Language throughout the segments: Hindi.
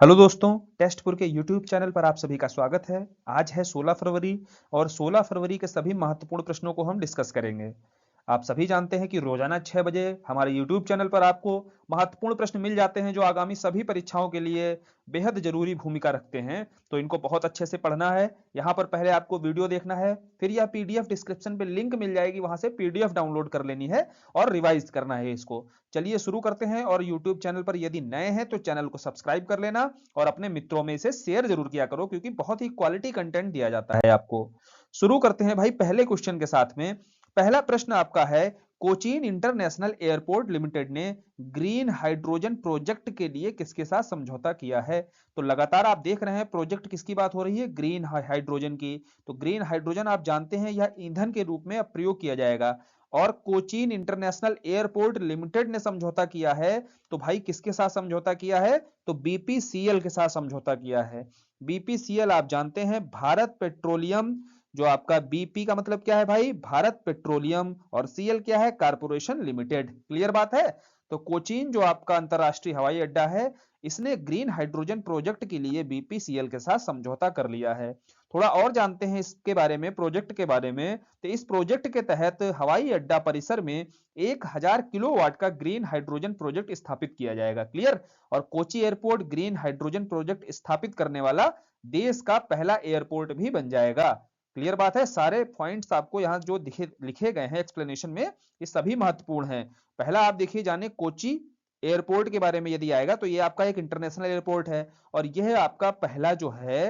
हेलो दोस्तों, टेस्टपुर के यूट्यूब चैनल पर आप सभी का स्वागत है। आज है 16 फरवरी और 16 फरवरी के सभी महत्वपूर्ण प्रश्नों को हम डिस्कस करेंगे। आप सभी जानते हैं कि रोजाना 6 बजे हमारे यूट्यूब चैनल पर आपको महत्वपूर्ण प्रश्न मिल जाते हैं जो आगामी सभी परीक्षाओं के लिए बेहद जरूरी भूमिका रखते हैं। तो इनको बहुत अच्छे से पढ़ना है। यहाँ पर पहले आपको वीडियो देखना है, फिर यह पीडीएफ डिस्क्रिप्शन पे लिंक मिल जाएगी, वहां से पीडीएफ डाउनलोड कर लेनी है और रिवाइज करना है इसको। चलिए शुरू करते हैं। और यूट्यूब चैनल पर यदि नए हैं तो चैनल को सब्सक्राइब कर लेना और अपने मित्रों में इसे शेयर जरूर किया करो, क्योंकि बहुत ही क्वालिटी कंटेंट दिया जाता है आपको। शुरू करते हैं भाई पहले क्वेश्चन के साथ में। पहला प्रश्न आपका है, कोचीन इंटरनेशनल एयरपोर्ट लिमिटेड ने ग्रीन हाइड्रोजन प्रोजेक्ट के लिए किसके साथ समझौता किया है? तो लगातार आप देख रहे हैं प्रोजेक्ट किसकी बात हो रही है, ग्रीन हाइड्रोजन की। तो ग्रीन हाइड्रोजन आप जानते हैं यह ईंधन के रूप में अब प्रयोग किया जाएगा और कोचीन इंटरनेशनल एयरपोर्ट लिमिटेड ने समझौता किया है। तो भाई किसके साथ समझौता किया है? तो बीपीसीएल के साथ समझौता किया है। बीपीसीएल आप जानते हैं भारत पेट्रोलियम, जो आपका बीपी का मतलब क्या है भाई, भारत पेट्रोलियम, और सीएल क्या है, कारपोरेशन लिमिटेड। क्लियर बात है। तो कोचीन जो आपका अंतरराष्ट्रीय हवाई अड्डा है, इसने ग्रीन हाइड्रोजन प्रोजेक्ट के लिए बीपीसीएल के साथ समझौता कर लिया है। थोड़ा और जानते हैं इसके बारे में, प्रोजेक्ट के बारे में। तो इस प्रोजेक्ट के तहत हवाई अड्डा परिसर में 1000 किलोवाट का ग्रीन हाइड्रोजन प्रोजेक्ट स्थापित किया जाएगा। क्लियर। और Kochi airport green hydrogen project स्थापित करने वाला देश का पहला एयरपोर्ट भी बन जाएगा। क्लियर बात है। सारे पॉइंट्स आपको यहाँ जो लिखे गए हैं एक्सप्लेनेशन में, ये सभी महत्वपूर्ण हैं। पहला आप देखिए, जाने कोची एयरपोर्ट के बारे में यदि आएगा तो ये आपका एक इंटरनेशनल एयरपोर्ट है और यह आपका पहला जो है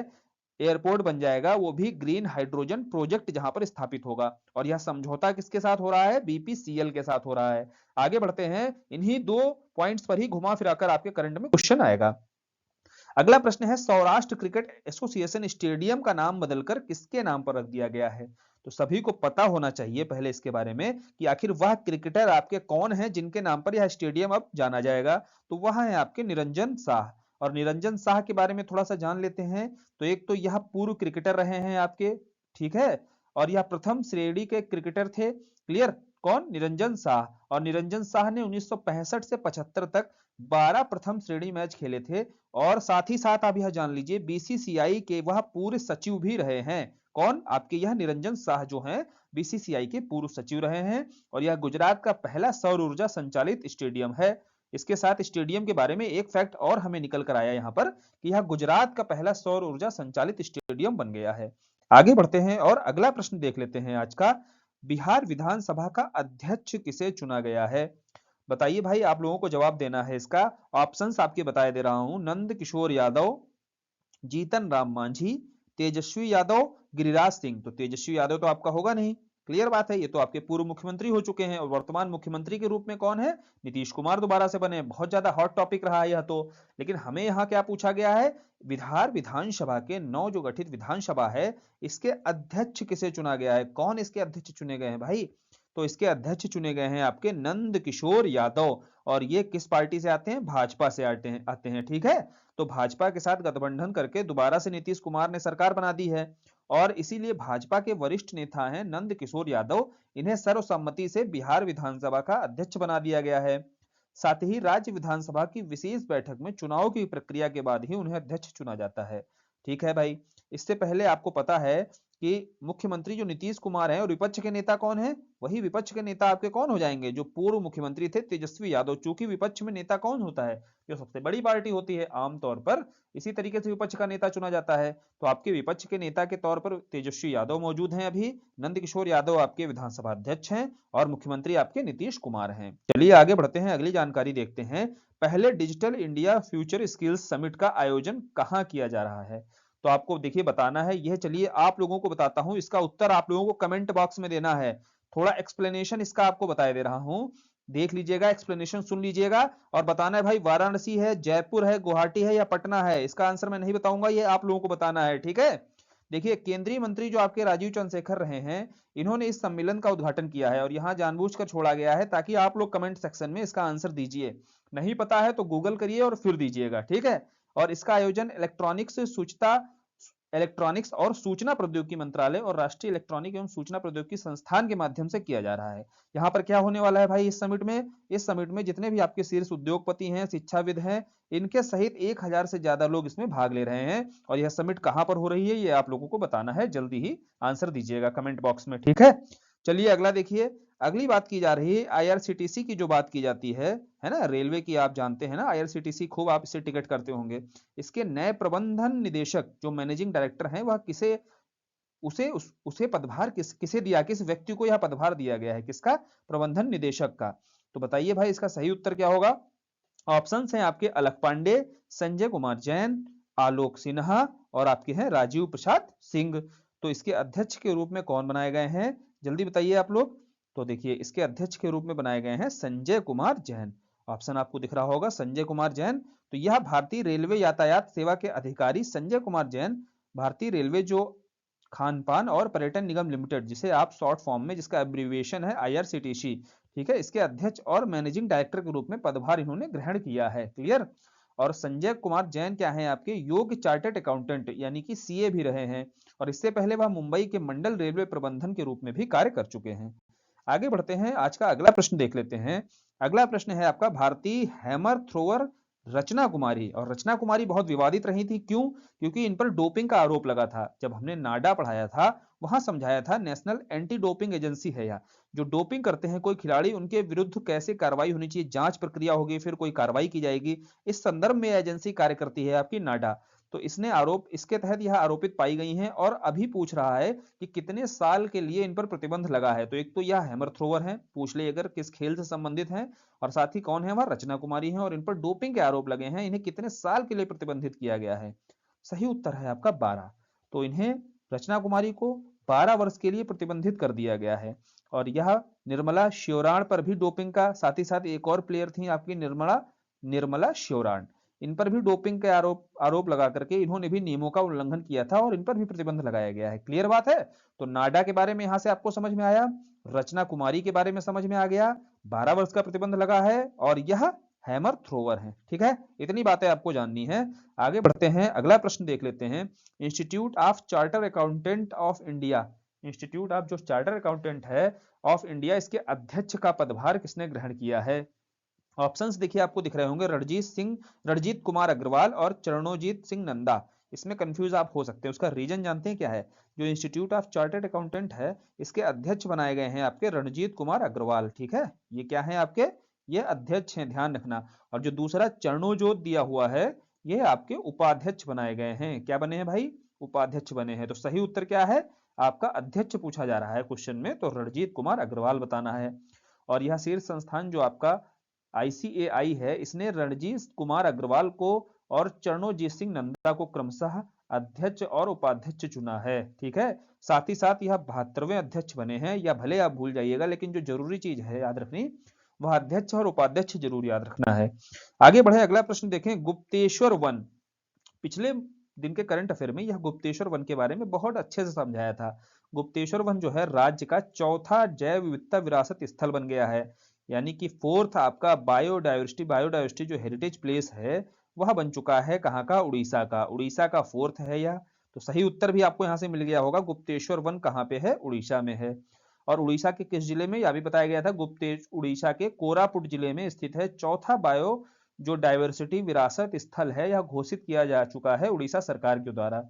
एयरपोर्ट बन जाएगा, वो भी ग्रीन हाइड्रोजन प्रोजेक्ट जहां पर स्थापित होगा। और यह समझौता किसके साथ हो रहा है? बीपीसीएल के साथ हो रहा है। आगे बढ़ते हैं, इन्हीं दो पॉइंट्स पर ही घुमा फिराकर आपके करंट में क्वेश्चन आएगा। अगला प्रश्न है, सौराष्ट्र क्रिकेट एसोसिएशन स्टेडियम का नाम बदलकर किसके नाम पर रख दिया गया है? तो सभी को पता होना चाहिए पहले इसके बारे में कि आखिर वह क्रिकेटर आपके कौन है जिनके नाम पर यह स्टेडियम अब जाना जाएगा। तो वह है आपके निरंजन शाह। और निरंजन शाह के बारे में थोड़ा सा जान लेते हैं। तो एक तो यह पूर्व क्रिकेटर रहे हैं आपके, ठीक है, और यह प्रथम श्रेणी के क्रिकेटर थे। क्लियर। कौन? निरंजन शाह। और निरंजन शाह ने 1965 से 75 तक 12 प्रथम श्रेणी मैच खेले थे। और साथ ही साथ आप यह जान लीजिए बीसीसीआई के वह पूर्व सचिव भी रहे हैं। कौन? आपके यह निरंजन शाह जो हैं बीसीसीआई के पूर्व सचिव रहे हैं। और यह गुजरात का पहला सौर ऊर्जा संचालित स्टेडियम है। इसके साथ स्टेडियम के बारे में एक फैक्ट और हमें निकल कर आया यहाँ पर कि यह गुजरात का पहला सौर ऊर्जा संचालित स्टेडियम बन गया है। आगे बढ़ते हैं और अगला प्रश्न देख लेते हैं आज का। बिहार विधानसभा का अध्यक्ष किसे चुना गया है? बताइए भाई, आप लोगों को जवाब देना है इसका। ऑप्शंस आपके बताए दे रहा हूं, नंद किशोर यादव, जीतन राम मांझी, तेजस्वी यादव, गिरिराज सिंह। तो तेजस्वी यादव तो आपका होगा नहीं। क्लियर बात है, ये तो आपके पूर्व मुख्यमंत्री हो चुके हैं और वर्तमान मुख्यमंत्री के रूप में कौन है? नीतीश कुमार दोबारा से बने। बहुत ज्यादा हॉट टॉपिक रहा है यह तो। लेकिन हमें यहाँ क्या पूछा गया है? बिहार विधानसभा के नौ जो गठित विधानसभा है, इसके अध्यक्ष किसे चुना गया है? कौन इसके अध्यक्ष चुने गए हैं भाई? तो इसके अध्यक्ष चुने गए हैं आपके नंद किशोर यादव। और ये किस पार्टी से आते हैं? भाजपा से आते हैं, ठीक है। तो भाजपा के साथ गठबंधन करके दोबारा से नीतीश कुमार ने सरकार बना दी है और इसीलिए भाजपा के वरिष्ठ नेता हैं नंद किशोर यादव। इन्हें सर्वसम्मति से बिहार विधानसभा का अध्यक्ष बना दिया गया है। साथ ही राज्य विधानसभा की विशेष बैठक में चुनाव की प्रक्रिया के बाद ही उन्हें अध्यक्ष चुना जाता है। ठीक है भाई। इससे पहले आपको पता है कि मुख्यमंत्री जो नीतीश कुमार हैं और विपक्ष के नेता कौन है? वही विपक्ष के नेता आपके कौन हो जाएंगे? जो पूर्व मुख्यमंत्री थे तेजस्वी यादव। चूंकि विपक्ष में नेता कौन होता है? जो सबसे बड़ी पार्टी होती है आमतौर पर, इसी तरीके से विपक्ष का नेता चुना जाता है। तो आपके विपक्ष के नेता के तौर पर तेजस्वी यादव मौजूद हैं अभी। नंदकिशोर यादव आपके विधानसभा अध्यक्ष हैं और मुख्यमंत्री आपके नीतीश कुमार हैं। चलिए आगे बढ़ते हैं, अगली जानकारी देखते हैं। पहले digital India future skills summit का आयोजन कहाँ किया जा रहा है? तो आपको देखिए बताना है यह। चलिए आप लोगों को बताता हूं, इसका उत्तर आप लोगों को कमेंट बॉक्स में देना है। थोड़ा एक्सप्लेनेशन इसका आपको बताए दे रहा हूं, देख लीजिएगा, एक्सप्लेनेशन सुन लीजिएगा और बताना है भाई वाराणसी है, जयपुर है, गुवाहाटी है या पटना है। इसका आंसर मैं नहीं बताऊंगा, ये आप लोगों को बताना है, ठीक है। देखिए केंद्रीय मंत्री जो आपके राजीव चंद्रशेखर रहे हैं, इन्होंने इस सम्मेलन का उद्घाटन किया है और यहां जानबूझकर छोड़ा गया है ताकि आप लोग कमेंट सेक्शन में इसका आंसर दीजिए। नहीं पता है तो गूगल करिए और फिर दीजिएगा, ठीक है। और इसका आयोजन इलेक्ट्रॉनिक्स सूचना इलेक्ट्रॉनिक्स और सूचना प्रौद्योगिकी मंत्रालय और राष्ट्रीय इलेक्ट्रॉनिक एवं सूचना प्रौद्योगिकी संस्थान के माध्यम से किया जा रहा है। यहाँ पर क्या होने वाला है भाई इस समिट में? इस समिट में जितने भी आपके शीर्ष उद्योगपति हैं, शिक्षाविद हैं, इनके सहित 1000 से ज्यादा लोग इसमें भाग ले रहे हैं। और यह समिट कहां पर हो रही है, ये आप लोगों को बताना है। जल्दी ही आंसर दीजिएगा कमेंट बॉक्स में, ठीक है। चलिए अगला देखिए, अगली बात की जा रही है आईआरसीटीसी की। जो बात की जाती है ना, रेलवे की, आप जानते हैं ना आईआरसीटीसी, खूब आप इससे टिकट करते होंगे। इसके नए प्रबंधन निदेशक जो मैनेजिंग डायरेक्टर हैं, वह किसे उसे पदभार किसे दिया, किस व्यक्ति को यह पदभार दिया गया है, किसका? प्रबंधन निदेशक का। तो बताइए भाई इसका सही उत्तर क्या होगा? ऑप्शंस हैं आपके अलख पांडे, संजय कुमार जैन, आलोक सिन्हा और आपके हैं राजीव प्रसाद सिंह। तो इसके अध्यक्ष के रूप में कौन बनाए गए हैं, जल्दी बताइए आप लोग। तो देखिए इसके अध्यक्ष के रूप में बनाए गए हैं संजय कुमार जैन। ऑप्शन आपको दिख रहा होगा संजय कुमार जैन। तो यह भारतीय रेलवे यातायात सेवा के अधिकारी संजय कुमार जैन भारतीय रेलवे जो खान पान और पर्यटन निगम लिमिटेड, जिसे आप शॉर्ट फॉर्म में, जिसका एब्रीविएशन है आईआरसीटीसी, ठीक है, इसके अध्यक्ष और मैनेजिंग डायरेक्टर के रूप में पदभार इन्होंने ग्रहण किया है। क्लियर। और संजय कुमार जैन क्या है आपके योग्य चार्टर्ड अकाउंटेंट यानी कि सीए भी रहे हैं। और इससे पहले वह मुंबई के मंडल रेलवे प्रबंधन के रूप में भी कार्य कर चुके हैं। आगे बढ़ते हैं, आज का अगला प्रश्न देख लेते हैं। अगला प्रश्न है आपका भारतीय हैमर थ्रोवर रचना कुमारी। और रचना कुमारी बहुत विवादित रही थी, क्यों? क्योंकि इन पर डोपिंग का आरोप लगा था। जब हमने नाडा पढ़ाया था वहां समझाया था नेशनल एंटी डोपिंग एजेंसी है यह, जो डोपिंग करते हैं कोई खिलाड़ी, उनके विरुद्ध कैसे कार्रवाई होनी चाहिए, जांच प्रक्रिया होगी, फिर कोई कार्रवाई की जाएगी। इस संदर्भ में एजेंसी कार्य करती है आपकी नाडा। तो इसके तहत यह आरोपित पाई गई हैं। और अभी पूछ रहा है कि कितने साल के लिए इन पर प्रतिबंध लगा है। तो एक तो यह हैमर थ्रोवर है, पूछ ले अगर किस खेल से संबंधित है, और साथ ही कौन है, वह रचना कुमारी है, और इन पर डोपिंग के आरोप लगे हैं। इन्हें कितने साल के लिए प्रतिबंधित किया गया है? सही उत्तर है आपका 12। तो इन्हें, रचना कुमारी को 12 वर्ष के लिए प्रतिबंधित कर दिया गया है। और यह निर्मला श्योराण पर भी डोपिंग का, साथ ही साथ एक और प्लेयर थी आपकी निर्मला श्योराण, इन पर भी डोपिंग के आरोप लगा करके इन्होंने भी नियमों का उल्लंघन किया था और इन पर भी प्रतिबंध लगाया गया है। क्लियर बात है। तो नाडा के बारे में यहां से आपको समझ में आया, रचना कुमारी के बारे में समझ में आ गया, 12 वर्ष का प्रतिबंध लगा है, और यह हैमर थ्रोवर है। ठीक है, इतनी बातें आपको जाननी है। आगे बढ़ते हैं, अगला प्रश्न देख लेते हैं। Institute of charter accountant of India, institute of जो चार्टर अकाउंटेंट है ऑफ इंडिया, इसके अध्यक्ष का पदभार किसने ग्रहण किया है? ऑप्शंस देखिए आपको दिख रहे होंगे, रणजीत कुमार अग्रवाल और चरणोजीत सिंह नंदा। इसमें कंफ्यूज आप हो सकते हैं, उसका रीजन जानते हैं क्या है? जो इंस्टीट्यूट ऑफ चार्टर्ड अकाउंटेंट है, इसके अध्यक्ष बनाए गए हैं आपके रणजीत कुमार अग्रवाल। ठीक है, ये क्या है आपके, ये अध्यक्ष हैं, ध्यान रखना। और जो दूसरा चरणोजोत दिया हुआ है, ये आपके उपाध्यक्ष बनाए गए हैं। क्या बने हैं भाई? उपाध्यक्ष बने हैं। तो सही उत्तर क्या है आपका? अध्यक्ष पूछा जा रहा है क्वेश्चन में, तो रणजीत कुमार अग्रवाल बताना है। और यह शीर्ष संस्थान जो आपका आईसीएआई है, इसने रणजीत कुमार अग्रवाल को और चरणोजीत सिंह नंदा को क्रमशः अध्यक्ष और उपाध्यक्ष चुना है। ठीक है, साथ ही साथ यह 72वें अध्यक्ष बने हैं। या भले आप भूल जाइएगा, लेकिन जो जरूरी चीज है याद रखनी, वह अध्यक्ष और उपाध्यक्ष जरूर याद रखना है। आगे बढ़े, अगला प्रश्न देखें। गुप्तेश्वर वन, पिछले दिन के करंट अफेयर में यह गुप्तेश्वर वन के बारे में बहुत अच्छे से समझाया था। गुप्तेश्वर वन जो है राज्य का चौथा जैव विविधता विरासत स्थल बन गया है, यानी कि फोर्थ आपका बायोडायवर्सिटी जो हेरिटेज प्लेस है, वह बन चुका है। कहाँ का? उड़ीसा का। उड़ीसा का फोर्थ है यह। तो सही उत्तर भी आपको यहां से मिल गया होगा। गुप्तेश्वर वन कहाँ पे है? उड़ीसा में है। और उड़ीसा के किस जिले में? यह भी बताया गया था। उड़ीसा के कोरापुट जिले में स्थित है। चौथा बायो जो डायवर्सिटी विरासत स्थल है, यह घोषित किया जा चुका है उड़ीसा सरकार के द्वारा।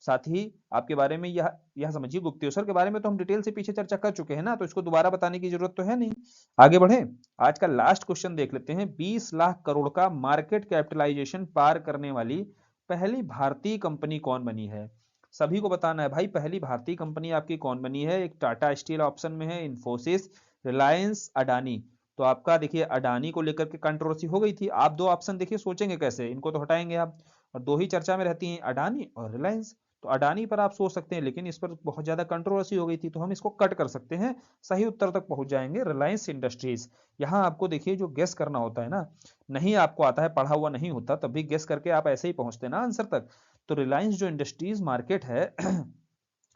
साथ ही आपके बारे में यह समझिए, गुप्तेश्वर के बारे में तो हम डिटेल से पीछे चर्चा कर चुके हैं ना, तो इसको दोबारा बताने की जरूरत तो है नहीं। आगे बढ़े, आज का लास्ट क्वेश्चन देख लेते हैं। 20 लाख करोड़ का मार्केट कैपिटलाइजेशन पार करने वाली पहली भारतीय कंपनी कौन बनी है? सभी को बताना है भाई, पहली भारतीय कंपनी आपकी कौन बनी है। एक टाटा स्टील ऑप्शन में है, इन्फोसिस, रिलायंस, अडानी। तो आपका देखिए अडानी को लेकर के कंट्रोवर्सी हो गई थी। आप दो ऑप्शन देखिए सोचेंगे कैसे, इनको तो हटाएंगे आप, और दो ही चर्चा में रहती हैं, अडानी और रिलायंस। तो अडानी पर आप सोच सकते हैं, लेकिन इस पर बहुत ज्यादा कंट्रोवर्सी हो गई थी, तो हम इसको कट कर सकते हैं, सही उत्तर तक पहुंच जाएंगे, रिलायंस इंडस्ट्रीज। यहाँ आपको देखिए जो गेस करना होता है ना, नहीं आपको आता है, पढ़ा हुआ नहीं होता, तब भी गेस करके आप ऐसे ही पहुंचते ना आंसर तक। तो रिलायंस जो इंडस्ट्रीज मार्केट है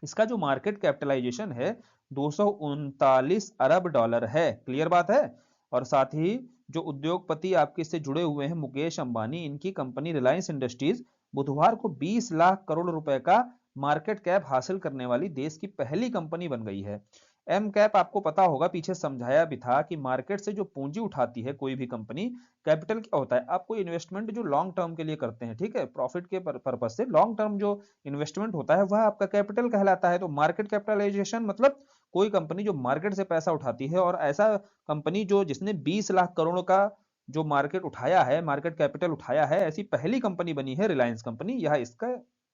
इसका जो मार्केट कैपिटलाइजेशन है 239 अरब डॉलर है। क्लियर बात है। और साथ ही जो उद्योगपति आपके इससे जुड़े हुए हैं, मुकेश अंबानी, इनकी कंपनी रिलायंस इंडस्ट्रीज बुधवार को 20 लाख करोड़ रुपए का मार्केट कैप हासिल करने वाली देश की पहली कंपनी बन गई है। एम कैप आपको पता होगा, पीछे समझाया भी था कि मार्केट से जो पूंजी उठाती है कोई भी कंपनी, कैपिटल क्या होता है, आप कोई इन्वेस्टमेंट जो लॉन्ग टर्म के लिए करते हैं, ठीक है, प्रॉफिट के पर्पज से लॉन्ग टर्म जो इन्वेस्टमेंट होता है वह आपका कैपिटल कहलाता है। तो मार्केट कैपिटलाइजेशन मतलब कोई कंपनी जो मार्केट से पैसा उठाती है, और ऐसा कंपनी जो जिसने 20 लाख करोड़ का जो मार्केट उठाया है, मार्केट कैपिटल उठाया है, ऐसी पहली कंपनी बनी है रिलायंस कंपनी। यह इसका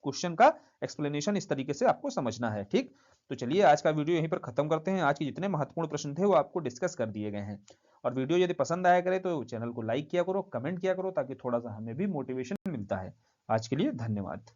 क्वेश्चन का एक्सप्लेनेशन इस तरीके से आपको समझना है, ठीक। तो चलिए आज का वीडियो यहीं पर खत्म करते हैं। आज के जितने महत्वपूर्ण प्रश्न थे वो आपको डिस्कस कर दिए गए हैं। और वीडियो यदि पसंद आया करे तो चैनल को लाइक किया करो, कमेंट किया करो, ताकि थोड़ा सा हमें भी मोटिवेशन मिलता है। आज के लिए धन्यवाद।